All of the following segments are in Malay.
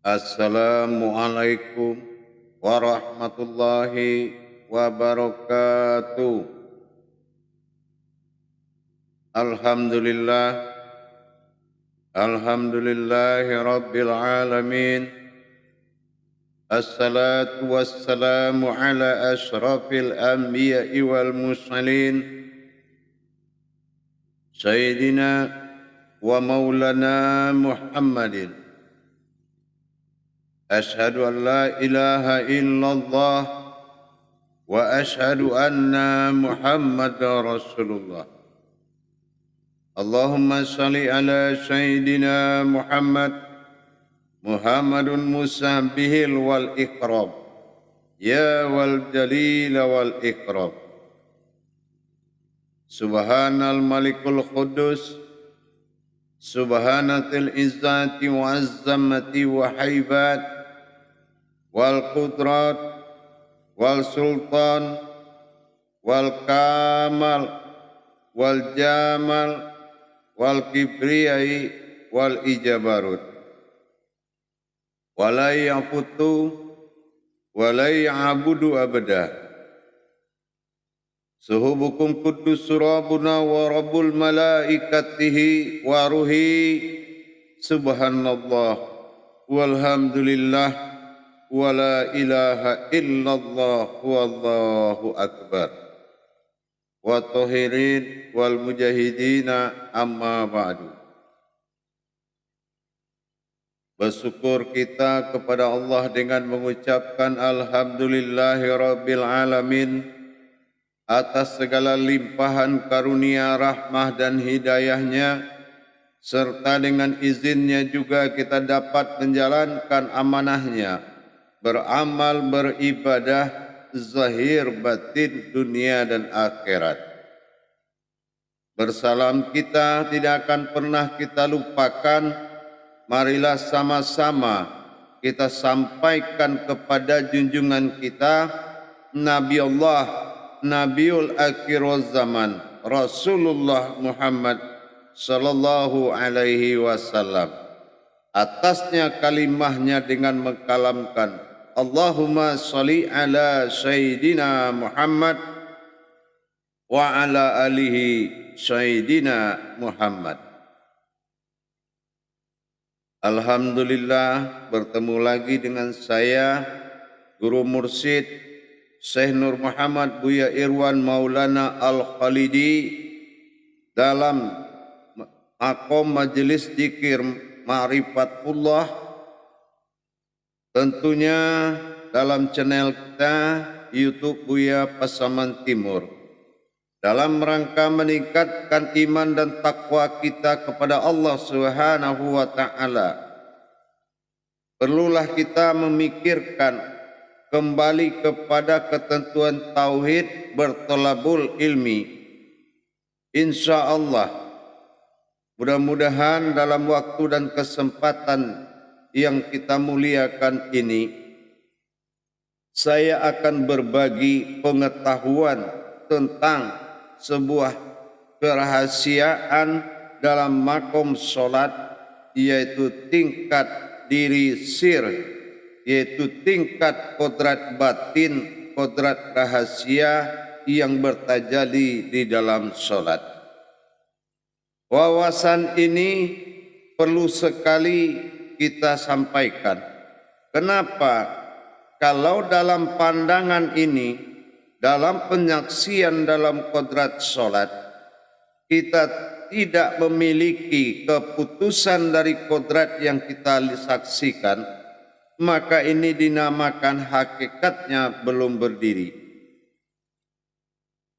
Assalamualaikum warahmatullahi wabarakatuh. Alhamdulillah, alhamdulillahi rabbil alamin. Assalatu wassalamu ala ashrafil anbiya'i wal mursalin. Sayyidina wa maulana Muhammadin. Ashhadu an la ilaha illallah wa ashhadu anna Muhammadar Rasulullah. Allahumma salli ala Sayyidina Muhammadun musabbihil wal ikram, ya wal jalil wal ikram. Subhanal malikul qudus, subhanatil izzati wa azzamati wa haibat, wal qudrat wal sultan wal kamal wal jamal wal kibriyai wal ijabarut, wala yafutu wala ya'budu abada. Suhubukum kuddus rabbuna wa rabbul malaikatihi wa ruhi. Subhanallah walhamdulillah wa la ilaha illallah wallahu akbar. Wa tahirin wal mujahidina amma ba'du. Bersyukur kita kepada Allah dengan mengucapkan alhamdulillahi rabbil alamin atas segala limpahan karunia, rahmah dan hidayahnya, serta dengan izinnya juga kita dapat menjalankan amanahnya, beramal, beribadah, zahir, batin, dunia dan akhirat. Bersalam kita tidak akan pernah kita lupakan. Marilah sama-sama kita sampaikan kepada junjungan kita, Nabi Allah, Nabiul Akhir Zaman, Rasulullah Muhammad sallallahu alaihi wasallam. Atasnya kalimahnya dengan mengkalamkan Allahumma sholli ala Sayyidina Muhammad wa ala alihi Sayyidina Muhammad. Alhamdulillah, bertemu lagi dengan saya, Guru Mursyid Syekh Nur Muhammad Buya Irwan Maulana Al-Khalidi dalam makom majelis zikir Ma'rifatullah, tentunya dalam channel kita YouTube Buya Pasaman Timur, dalam rangka meningkatkan iman dan takwa kita kepada Allah Subhanahu wa taala. Perlulah kita memikirkan kembali kepada ketentuan tauhid, bertolabul ilmi. Insya Allah, mudah-mudahan dalam waktu dan kesempatan yang kita muliakan ini, saya akan berbagi pengetahuan tentang sebuah kerahasiaan dalam makom solat, yaitu tingkat diri sir, yaitu tingkat kodrat batin, kodrat rahasia yang bertajalli di dalam solat. Wawasan ini perlu sekali kita sampaikan. Kenapa? Kalau dalam pandangan ini, dalam penyaksian dalam kodrat solat, kita tidak memiliki keputusan dari kodrat yang kita saksikan, maka ini dinamakan hakikatnya belum berdiri.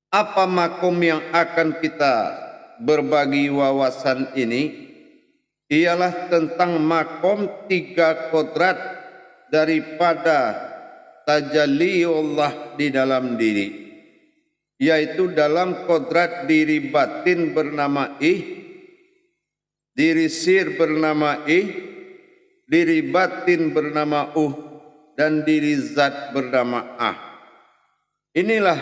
Apa makom yang akan kita berbagi wawasan ini? Ialah tentang makom tiga kodrat daripada tajalliullah di dalam diri, yaitu dalam kodrat diri batin bernama diri sir bernama diri batin bernama dan diri zat bernama Inilah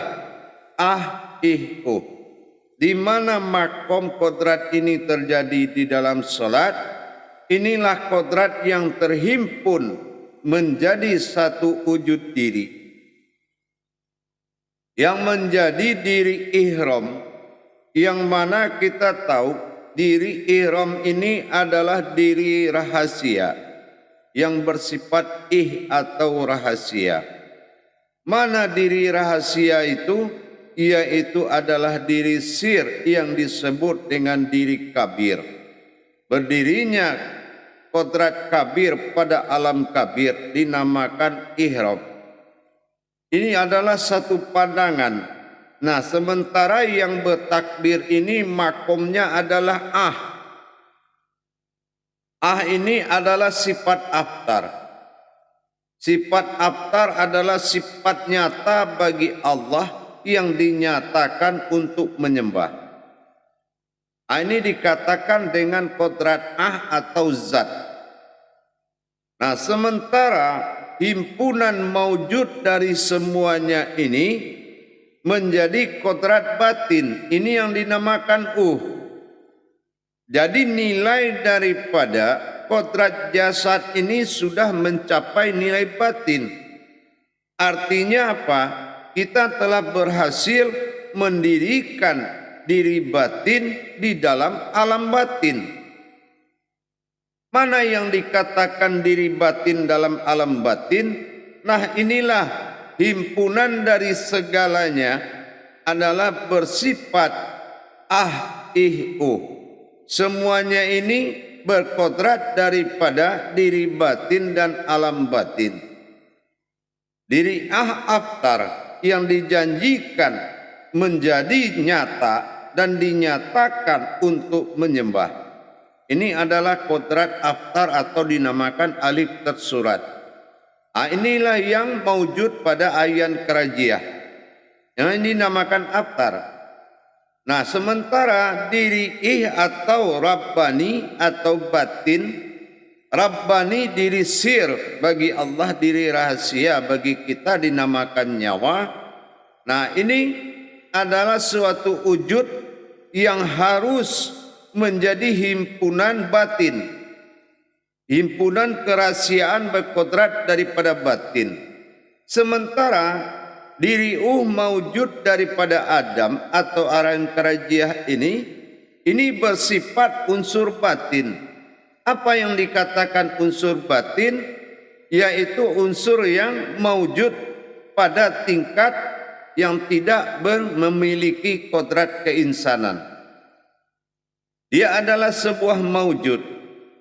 di mana makom kodrat ini terjadi di dalam salat, inilah kodrat yang terhimpun menjadi satu wujud diri, yang menjadi diri ihram, yang mana kita tahu diri ihram ini adalah diri rahasia yang bersifat atau rahasia. Mana diri rahasia itu? Yaitu adalah diri sir yang disebut dengan diri kabir. Berdirinya kodrat kabir pada alam kabir dinamakan ihram. Ini adalah satu pandangan. Nah, sementara yang bertakbir ini makomnya adalah ini adalah sifat aftar. Sifat aftar adalah sifat nyata bagi Allah yang dinyatakan untuk menyembah. Ini dikatakan dengan kodrat atau zat. Nah, sementara himpunan maujud dari semuanya ini menjadi kodrat batin. Ini yang dinamakan Jadi nilai daripada kodrat jasad ini sudah mencapai nilai batin. Artinya apa? Kita telah berhasil mendirikan diri batin di dalam alam batin. Mana yang dikatakan diri batin dalam alam batin? Nah, inilah himpunan dari segalanya adalah bersifat Semuanya ini berkodrat daripada diri batin dan alam batin. Diri aftar yang dijanjikan menjadi nyata dan dinyatakan untuk menyembah. Ini adalah kodrat aftar atau dinamakan alif tersurat. Inilah yang maujud pada ayan kerajiah yang dinamakan aftar. Nah, sementara diri atau rabbani atau batin, rabbani diri sir bagi Allah, diri rahasia bagi kita dinamakan nyawa. Nah, ini adalah suatu wujud yang harus menjadi himpunan batin, himpunan kerahasiaan berkodrat daripada batin. Sementara diri maujud daripada Adam atau aran kerajiah ini bersifat unsur batin. Apa yang dikatakan unsur batin? Yaitu unsur yang maujud pada tingkat yang tidak memiliki kodrat keinsanan. Dia adalah sebuah maujud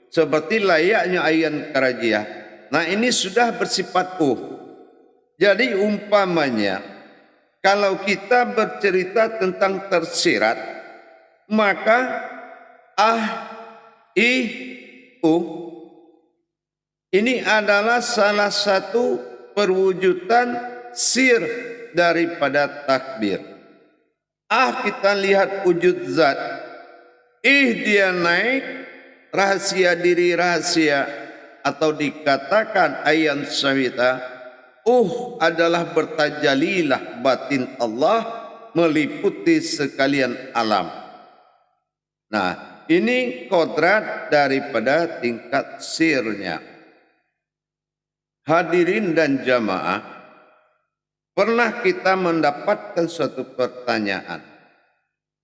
seperti layaknya ayan kerajiah. Nah, ini sudah bersifat Jadi umpamanya kalau kita bercerita tentang tersirat, maka ini adalah salah satu perwujudan sir daripada takbir. Kita lihat wujud zat. Dia naik, rahasia diri rahasia, atau dikatakan ayan sawita, adalah bertajalilah batin Allah meliputi sekalian alam. Nah, ini kodrat daripada tingkat sirnya. Hadirin dan jamaah, pernah kita mendapatkan suatu pertanyaan.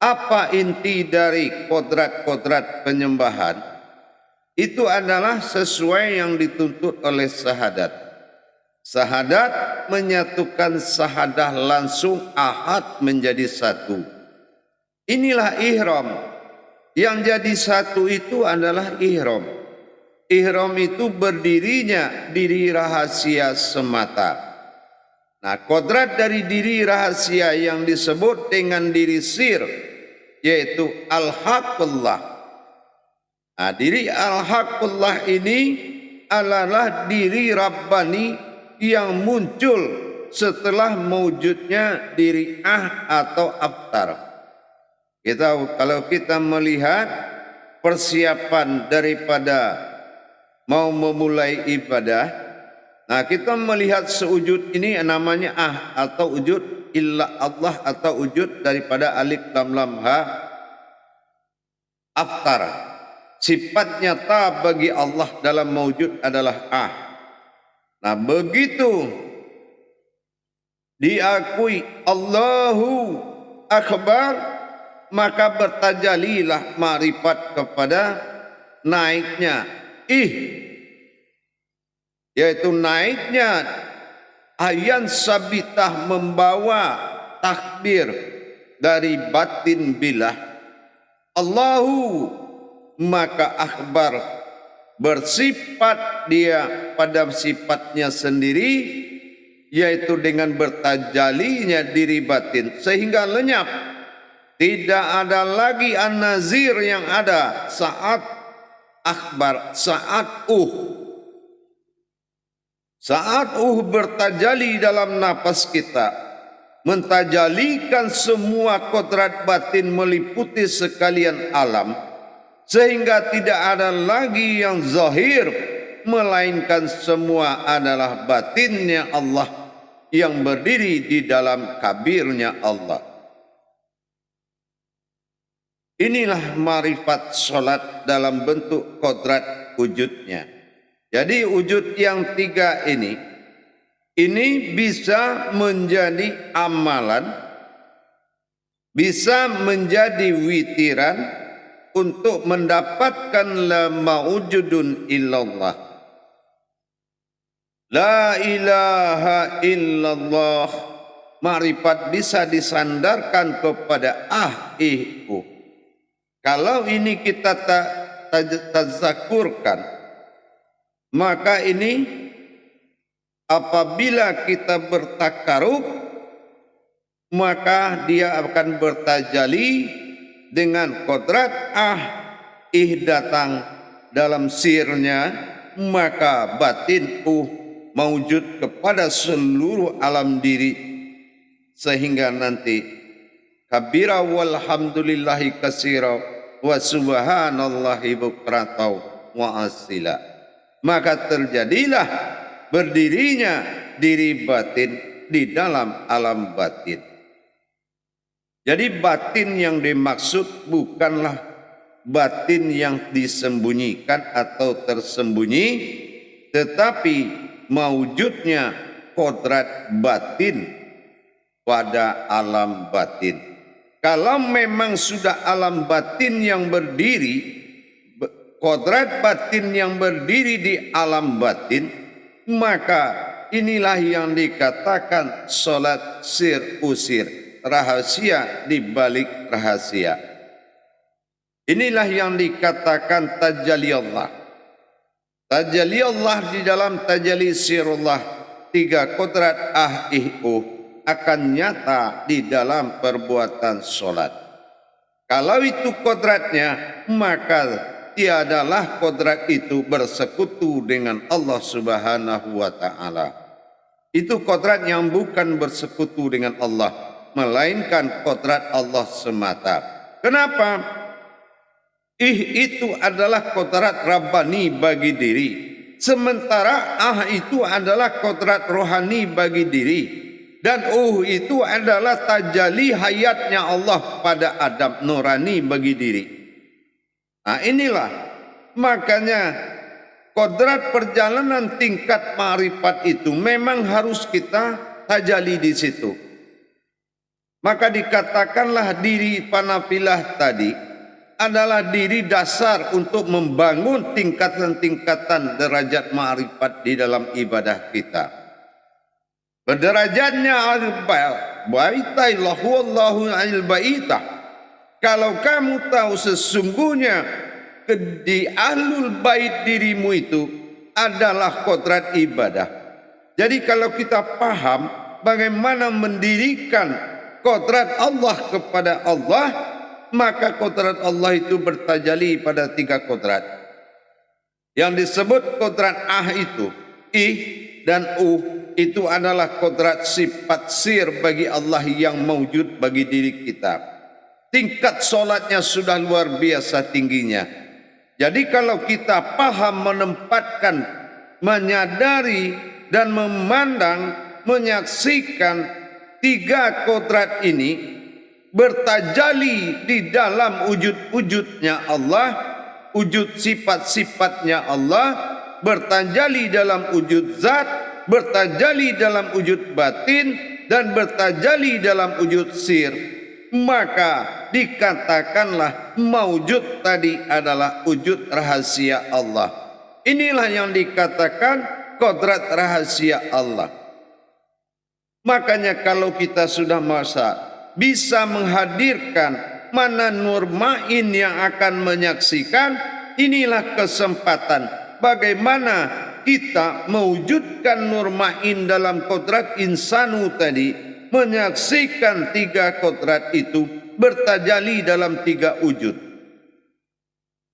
Apa inti dari kodrat-kodrat penyembahan? Itu adalah sesuai yang dituntut oleh syahadat. Syahadat menyatukan syahadah langsung ahad menjadi satu. Inilah ihram. Yang jadi satu itu adalah ihram. Ihram itu berdirinya diri rahasia semata. Nah, kodrat dari diri rahasia yang disebut dengan diri sir, yaitu al-haqqullah. Nah, diri al-haqqullah ini adalah diri rabbani yang muncul setelah mewujudnya diri atau aftar. Kalau kita melihat persiapan daripada mau memulai ibadah, nah kita melihat sewujud ini namanya atau wujud illa Allah atau wujud daripada alif lam lam ha aftar. sifat nyata bagi Allah dalam mawujud adalah ah. Nah, begitu diakui Allahu Akbar, maka bertajalilah ma'rifat kepada naiknya yaitu naiknya ayan sabitah membawa takbir dari batin bilah Allahu, maka akbar bersifat dia pada sifatnya sendiri, yaitu dengan bertajalinya diri batin sehingga lenyap. Tidak ada lagi an-nazir yang ada saat akbar, saat bertajali dalam napas kita, mentajalikan semua kodrat batin meliputi sekalian alam, sehingga tidak ada lagi yang zahir, melainkan semua adalah batinnya Allah yang berdiri di dalam kabirnya Allah. Inilah marifat solat dalam bentuk kodrat wujudnya. Jadi wujud yang tiga ini bisa menjadi amalan, bisa menjadi witiran untuk mendapatkan la mawujudun illallah. La ilaha illallah, ma'rifat bisa disandarkan kepada Kalau ini kita tazakurkan, maka ini apabila kita bertakarub, maka dia akan bertajali dengan kodrat datang dalam sirnya, maka batin mawujud kepada seluruh alam diri, sehingga nanti kabira walhamdulillahi katsira wa subhanallahi bukratan wa asila, maka terjadilah berdirinya diri batin di dalam alam batin. Jadi batin yang dimaksud bukanlah batin yang disembunyikan atau tersembunyi, tetapi mawujudnya kodrat batin pada alam batin. Kalau memang sudah alam batin yang berdiri, kodrat batin yang berdiri di alam batin, maka inilah yang dikatakan solat sir usir, rahasia di balik rahasia. Inilah yang dikatakan tajalli Allah. Tajalli Allah di dalam tajalli sirullah, tiga kodrat akan nyata di dalam perbuatan solat. Kalau itu kodratnya, maka tiadalah kodrat itu bersekutu dengan Allah Subhanahu wa Ta'ala. Itu kodrat yang bukan bersekutu dengan Allah, melainkan kodrat Allah semata. Kenapa? Itu adalah kodrat Rabbani bagi diri, sementara itu adalah kodrat rohani bagi diri, dan itu adalah tajalli hayatnya Allah pada Adam nurani bagi diri. Nah, inilah makanya kodrat perjalanan tingkat ma'rifat itu memang harus kita tajalli di situ. Maka dikatakanlah diri panafilah tadi adalah diri dasar untuk membangun tingkatan-tingkatan derajat ma'rifat di dalam ibadah kita. Derajatnya al-baitailah wallahu al-baitah. Kalau kamu tahu sesungguhnya di ahlul bait dirimu itu adalah kodrat ibadah. Jadi kalau kita paham bagaimana mendirikan kodrat Allah kepada Allah, maka kodrat Allah itu bertajali pada tiga kodrat. Yang disebut kodrat itu, dan itu adalah kodrat sifat sir bagi Allah yang mewujud bagi diri kita. Tingkat solatnya sudah luar biasa tingginya. Jadi kalau kita paham, menempatkan, menyadari dan memandang, menyaksikan tiga kodrat ini bertajali di dalam wujud-wujudnya Allah, wujud sifat-sifatnya Allah, bertajalli dalam wujud zat, bertajalli dalam wujud batin, dan bertajalli dalam wujud sir, maka dikatakanlah maujud tadi adalah wujud rahasia Allah. Inilah yang dikatakan kodrat rahasia Allah. Makanya kalau kita sudah bisa menghadirkan mana nur ma'in yang akan menyaksikan, inilah kesempatan bagaimana kita mewujudkan nur ma'in dalam kodrat insanu tadi, menyaksikan tiga kodrat itu bertajalli dalam tiga wujud.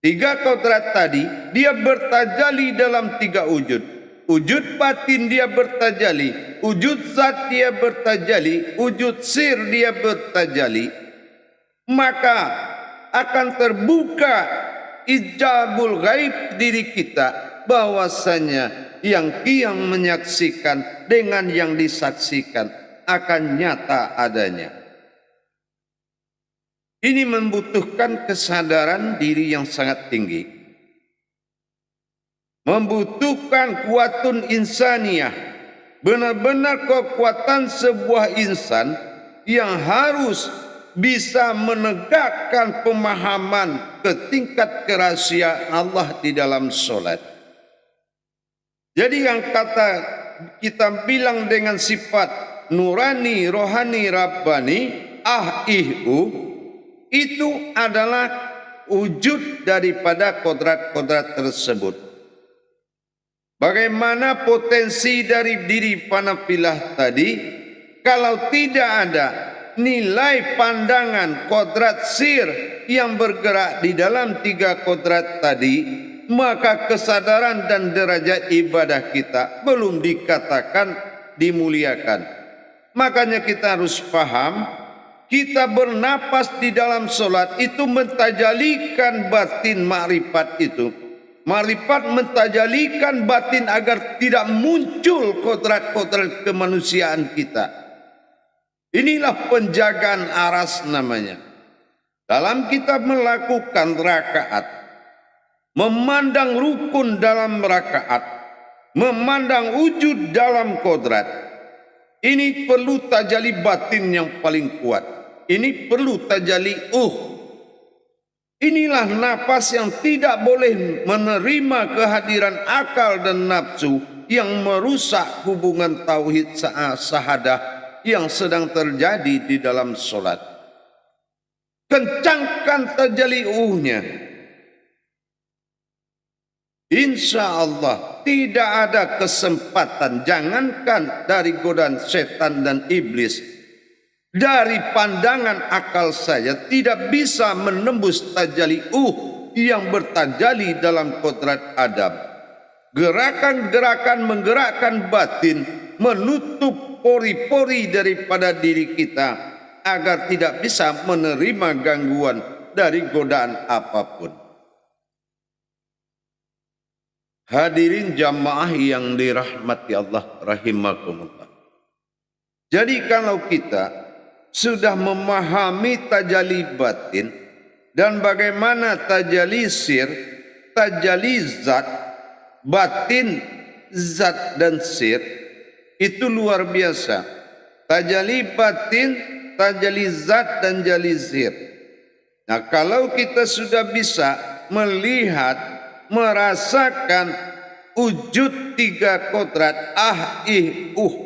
Tiga kodrat tadi dia bertajalli dalam tiga wujud. Wujud batin dia bertajalli, wujud zat dia bertajalli, wujud sir dia bertajalli. Maka akan terbuka ijabul ghaib diri kita, bahwasanya yang menyaksikan dengan yang disaksikan akan nyata adanya. Ini membutuhkan kesadaran diri yang sangat tinggi, membutuhkan kuatun insaniyah, benar-benar kekuatan sebuah insan yang harus bisa menegakkan pemahaman ke tingkat kerahasiaan Allah di dalam solat. Jadi yang kata kita bilang dengan sifat nurani, rohani, rabbani, itu adalah wujud daripada kodrat-kodrat tersebut. Bagaimana potensi dari diri panafilah tadi, kalau tidak ada nilai pandangan kodrat sir yang bergerak di dalam tiga kodrat tadi, maka kesadaran dan derajat ibadah kita belum dikatakan dimuliakan. Makanya kita harus paham, kita bernapas di dalam solat itu mentajalikan batin ma'rifat itu. Ma'rifat mentajalikan batin agar tidak muncul kodrat-kodrat kemanusiaan kita. Inilah penjagaan aras namanya. Dalam kita melakukan rakaat, memandang rukun dalam rakaat, memandang wujud dalam kodrat, ini perlu tajalli batin yang paling kuat. Ini perlu tajalli Inilah napas yang tidak boleh menerima kehadiran akal dan nafsu yang merusak hubungan tauhid sahadah yang sedang terjadi di dalam solat. Kencangkan tajalli nya. Insya Allah tidak ada kesempatan, jangankan dari godaan setan dan iblis, dari pandangan akal saya tidak bisa menembus tajalli yang bertajalli dalam kodrat Adam. Gerakan-gerakan menggerakkan batin, menutup pori-pori daripada diri kita agar tidak bisa menerima gangguan dari godaan apapun. Hadirin jamaah yang dirahmati Allah rahimakumullah. Jadi kalau kita sudah memahami tajalli batin dan bagaimana tajalli sir, tajalli zat, batin, zat dan sir, itu luar biasa. Tajalli batin, tajalli zat dan tajalli sir. Nah, kalau kita sudah bisa melihat, merasakan wujud tiga kodrat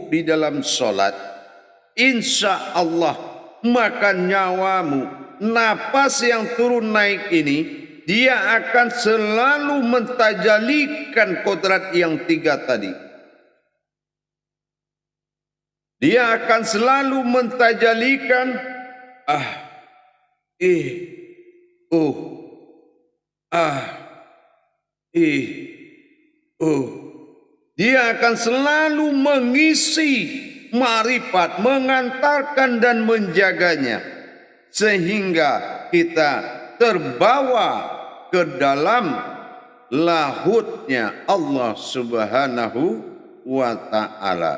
di dalam solat, insya Allah maka nyawamu, napas yang turun naik ini, dia akan selalu mentajalikan kodrat yang tiga tadi. Dia akan selalu mentajalikan Dia akan selalu mengisi ma'rifat, mengantarkan dan menjaganya, sehingga kita terbawa ke dalam lahutnya Allah Subhanahu wa ta'ala.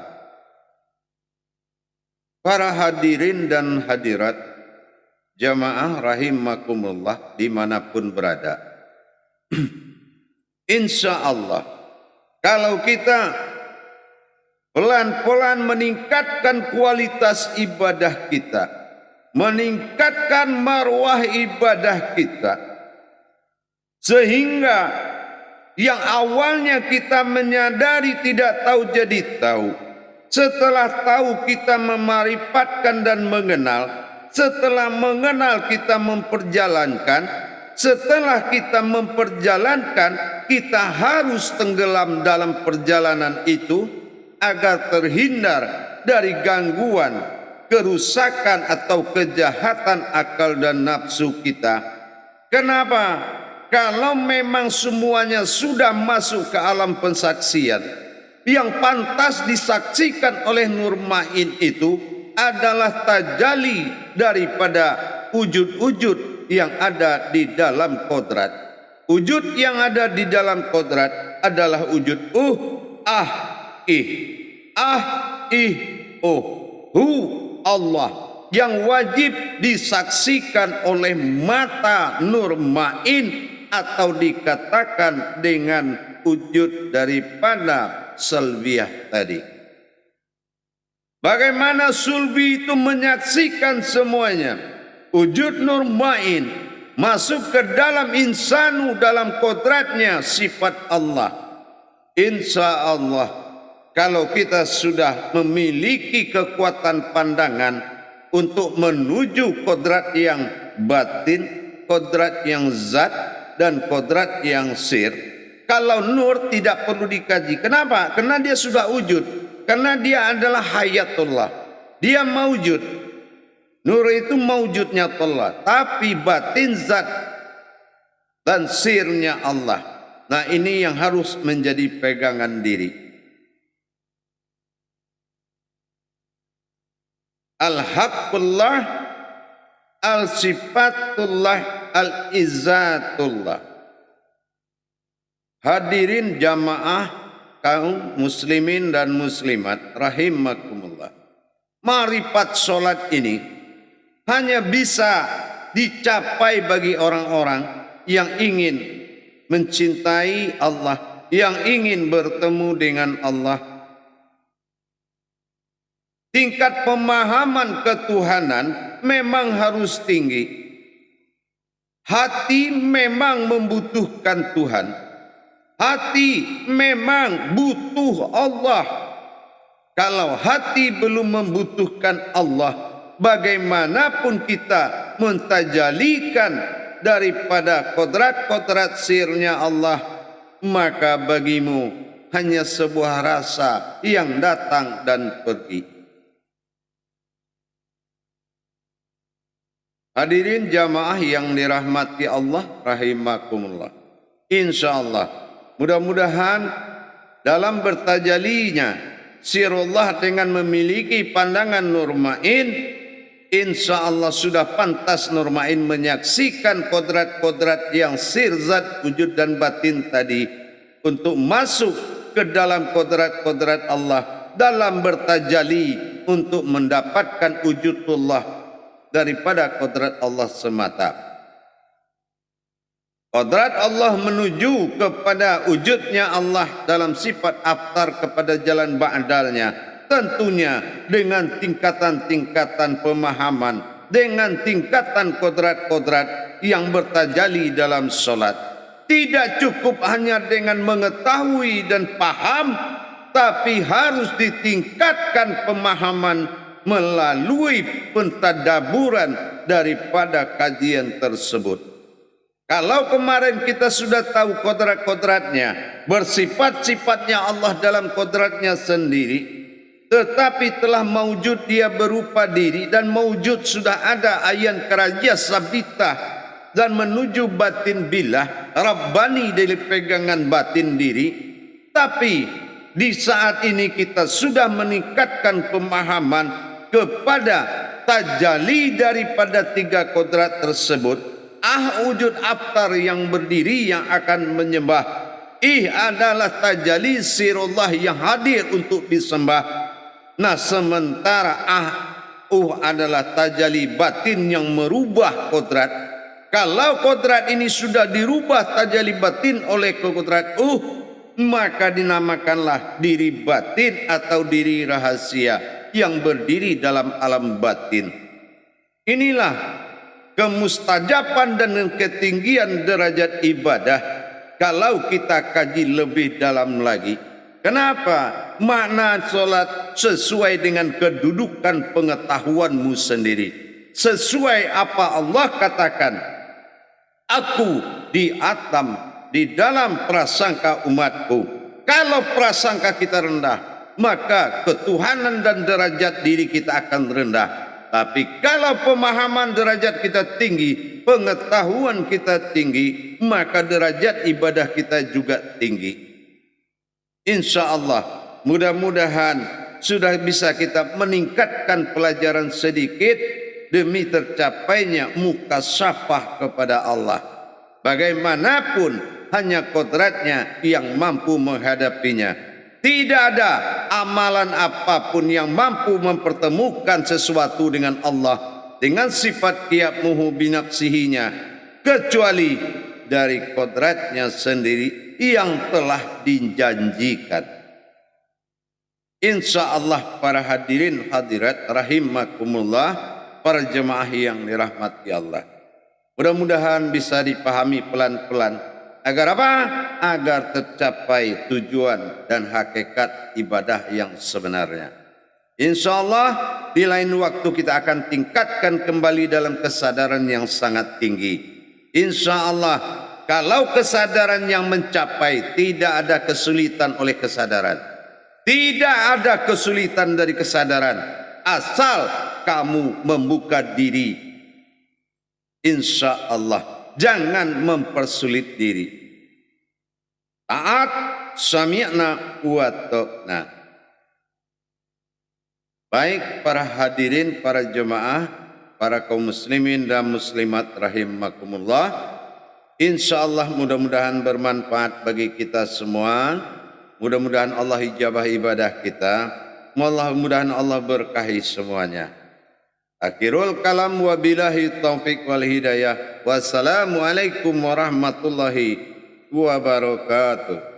Para hadirin dan hadirat jamaah rahimakumullah dimanapun berada, Insya Allah, kalau kita pelan-pelan meningkatkan kualitas ibadah kita, meningkatkan marwah ibadah kita, sehingga yang awalnya kita menyadari tidak tahu jadi tahu, setelah tahu kita memarifatkan dan mengenal, setelah mengenal kita memperjalankan, setelah kita memperjalankan kita harus tenggelam dalam perjalanan itu agar terhindar dari gangguan, kerusakan atau kejahatan akal dan nafsu kita. Kenapa? Kalau memang semuanya sudah masuk ke alam pensaksian, yang pantas disaksikan oleh Nur Ma'in itu adalah tajalli daripada wujud-wujud yang ada di dalam kodrat. Wujud yang ada di dalam kodrat adalah wujud ih, hu, Allah, yang wajib disaksikan oleh mata Nur Ma'in atau dikatakan dengan wujud daripada salbiyah tadi. Bagaimana sulbi itu menyaksikan semuanya? Wujud Nur Ma'in masuk ke dalam insanu, dalam kodratnya sifat Allah. Insya Allah, kalau kita sudah memiliki kekuatan pandangan untuk menuju kodrat yang batin, kodrat yang zat, dan kodrat yang sir, kalau nur tidak perlu dikaji. Kenapa? Karena dia sudah wujud. Karena dia adalah hayatullah. Dia maujud. Nur itu maujudnya Allah. Tapi batin zat dan sirnya Allah. Nah, ini yang harus menjadi pegangan diri. Al-haqqullah, al-sifatullah, al-izzatullah. Hadirin jamaah kaum muslimin dan muslimat rahimakumullah. Marifat solat ini hanya bisa dicapai bagi orang-orang yang ingin mencintai Allah, yang ingin bertemu dengan Allah. Tingkat pemahaman ketuhanan memang harus tinggi. Hati memang membutuhkan Tuhan. Hati memang butuh Allah. Kalau hati belum membutuhkan Allah, bagaimanapun kita mentajalikan daripada kodrat-kodrat sirnya Allah, maka bagimu hanya sebuah rasa yang datang dan pergi. Hadirin jamaah yang dirahmati Allah rahimakumullah. Insyaallah, mudah-mudahan dalam bertajalinya sirullah dengan memiliki pandangan Nur Ma'in, insyaallah sudah pantas Nur Ma'in menyaksikan kodrat-kodrat yang sir zat wujud dan batin tadi untuk masuk ke dalam kodrat-kodrat Allah dalam bertajali untuk mendapatkan wujudullah daripada kodrat Allah semata. Kodrat Allah menuju kepada wujudnya Allah dalam sifat aftar kepada jalan ba'dalnya, tentunya dengan tingkatan-tingkatan pemahaman, dengan tingkatan kodrat-kodrat yang bertajali dalam solat. Tidak cukup hanya dengan mengetahui dan paham, tapi harus ditingkatkan pemahaman melalui pentadaburan daripada kajian tersebut. Kalau kemarin kita sudah tahu kodrat-kodratnya, bersifat-sifatnya Allah dalam kodratnya sendiri, tetapi telah maujud dia berupa diri, dan maujud sudah ada ayan kerajia sabitah dan menuju batin bilah, Rabbani dari pegangan batin diri. Tapi di saat ini kita sudah meningkatkan pemahaman kepada tajalli daripada tiga kodrat tersebut. Wujud aftar yang berdiri yang akan menyembah. Adalah tajalli sirullah yang hadir untuk disembah. Nah, sementara adalah tajalli batin yang merubah kodrat. Kalau kodrat ini sudah dirubah tajalli batin oleh kodrat maka dinamakanlah diri batin atau diri rahasia yang berdiri dalam alam batin. Inilah kemustajaban dan ketinggian derajat ibadah kalau kita kaji lebih dalam lagi. Kenapa? Makna solat sesuai dengan kedudukan pengetahuanmu sendiri. Sesuai apa Allah katakan. Aku di dalam prasangka umatku. Kalau prasangka kita rendah, maka ketuhanan dan derajat diri kita akan rendah. Tapi kalau pemahaman derajat kita tinggi, pengetahuan kita tinggi, maka derajat ibadah kita juga tinggi. Insya Allah, mudah-mudahan sudah bisa kita meningkatkan pelajaran sedikit demi tercapainya mukasyafah kepada Allah. Bagaimanapun hanya kodratnya yang mampu menghadapinya. Tidak ada amalan apapun yang mampu mempertemukan sesuatu dengan Allah dengan sifat qiyammuhu binafsihinya kecuali dari kodratnya sendiri yang telah dijanjikan. Insya Allah para hadirin hadirat rahimakumullah, para jemaah yang dirahmati Allah. Mudah-mudahan bisa dipahami pelan-pelan. Agar apa? Agar tercapai tujuan dan hakikat ibadah yang sebenarnya. Insya Allah di lain waktu kita akan tingkatkan kembali dalam kesadaran yang sangat tinggi. Insya Allah kalau kesadaran yang mencapai, tidak ada kesulitan oleh kesadaran. Tidak ada kesulitan dari kesadaran. Asal kamu membuka diri. Insya Allah. Jangan mempersulit diri. Taat, sami'na wa ta'na. Baik para hadirin, para jemaah, para kaum muslimin dan muslimat rahimakumullah. Insya Allah mudah-mudahan bermanfaat bagi kita semua. Mudah-mudahan Allah ijabah ibadah kita. Mudah-mudahan Allah berkahi semuanya. Akhirul kalam wa billahi taufiq wal hidayah. Wassalamualaikum warahmatullahi wabarakatuh.